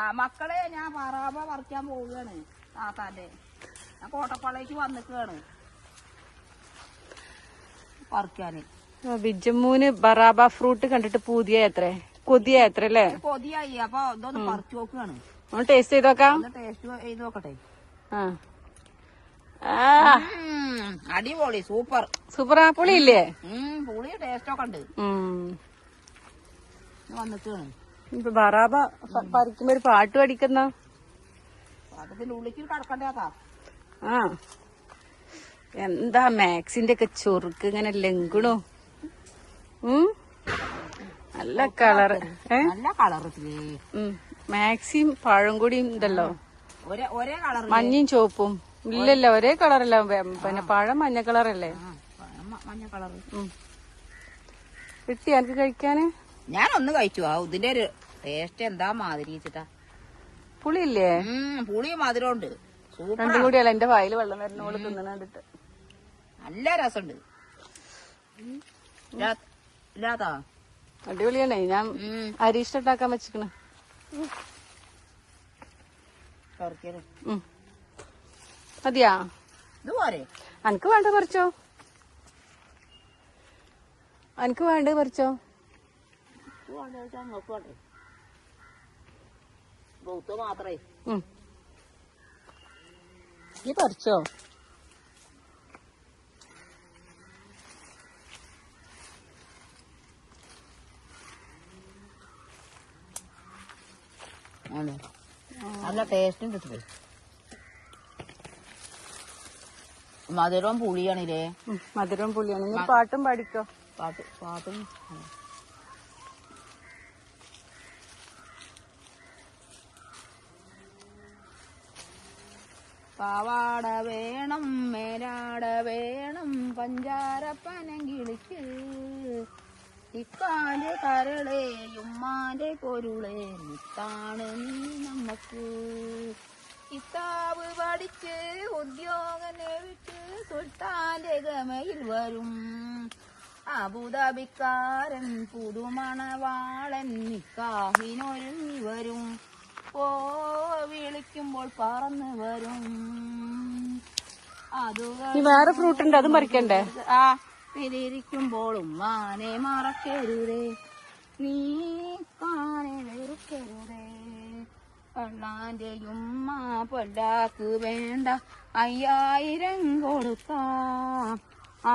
മക്കളെ ഞാൻ പറമ്പ പറിക്കാൻ പോവുകയാണ്. താത്താന്റെ ഞാൻ കോട്ടപ്പാളേക്ക് വന്നിക്കാണ് പറിക്കാന്. ബിജമ്മൂന് ബറാബ ഫ്രൂട്ട് കണ്ടിട്ട് കൊതിയാത്ര അല്ലേ? കൊതിയായി. അപ്പൊ ഇതൊന്ന് പറിച്ചു നോക്കുകയാണ്. ടേസ്റ്റ് ചെയ്ത് നോക്കാം. ടേസ്റ്റ് ചെയ്ത് നോക്കട്ടെ. അടിപൊളി, സൂപ്പർ. സൂപ്പറാ. പുളിയില്ലേ? പുളി ടേസ്റ്റ് ഒക്കെ ഉണ്ട്. വന്നിക്കാണ് ഇപ്പൊ ബറാബ പറിക്കുമ്പോ ഒരു പാട്ട് പഠിക്കുന്ന പാട്ടത്തിന്റെ ഉള്ളിക്ക് കടക്കണ്ടാ. എന്താ മാക്സിന്റെ ഒക്കെ ചൊറുക്ക് ഇങ്ങനെ ലംഘണോ. നല്ല കളറ്. നല്ല കളറ്. മാക്സിയും പഴം കൂടിയും ഉണ്ടല്ലോ, ഒരേ കളർ. മഞ്ഞയും ചുവപ്പും. ഇല്ലല്ലോ, ഒരേ കളറല്ല. പിന്നെ പഴം മഞ്ഞ കളറല്ലേ? മഞ്ഞ കളറ്. കിട്ടി എനിക്ക് കഴിക്കാന്? ഞാനൊന്ന് കഴിച്ചു. ഇതിന്റെ ഒരു ടേസ്റ്റ് എന്താ മാതിരി വെച്ചിട്ടാ. പുളിയില്ലേ? പുളിയും മധുരം ഉണ്ട്. രണ്ടും കൂടിയല്ല എന്റെ വായിൽ വെള്ളം വരുന്നോള് തിന്നണ കണ്ടിട്ട്. നല്ല രസമുണ്ട്. അടിപൊളിയാണേ. ഞാൻ അരിഷ്ടണ്ടാക്കാൻ വെച്ചിക്കണ്. മതിയാ? ഇതുപോലെ അനക്ക് വേണ്ട പറിച്ചോ. അനക്ക് വേണ്ട പറിച്ചോ. മാത്രേ നീ പറിച്ചോ. നല്ല ടേസ്റ്റും കിട്ടും. മധുരവും പുളിയാണില്ലേ? മധുരവും പുളിയാണ്. പാട്ടും പാടിക്കോ. പാട്ടും പാവാട വേണം, മേലാട വേണം, പഞ്ചാരപ്പനം കിളിക്ക്, ഇക്കാന്റെ കരളെ ഉമ്മാന്റെ പൊരുളെ, നിത്താണ് നീ നമ്മക്ക്. കിതാബ് പഠിച്ച് ഉദ്യോഗം ലഭിച്ച് സുൽത്താന്റെ ഗമയിൽ വരും അബുദാബിക്കാരൻ പുതുമണവാളൻ നിക്കാഹിനൊരുങ്ങി വരും. വിളിക്കുമ്പോൾ പറന്ന് വരും. വേറെ ഫ്രൂട്ട് ഉണ്ട്, അതും പറിക്കണ്ടേ? പിരിക്കുമ്പോഴും മാനെ മറക്കരുതേ, നീ കാനെ വെറുക്കരുതേ. പള്ളാന്റെ ഉമ്മ പൊല്ലാക്ക് വേണ്ട 5000 കൊടുത്താ,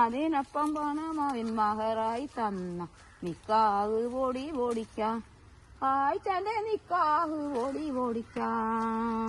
അതിനൊപ്പം പണമവൻ മഹറായി തന്ന നിക്കാഹ് പൊടി പൊടിക്കാം. ആഴ്ചന്റെ നിക്കാഹ് പൊടി പൊടിക്കാം.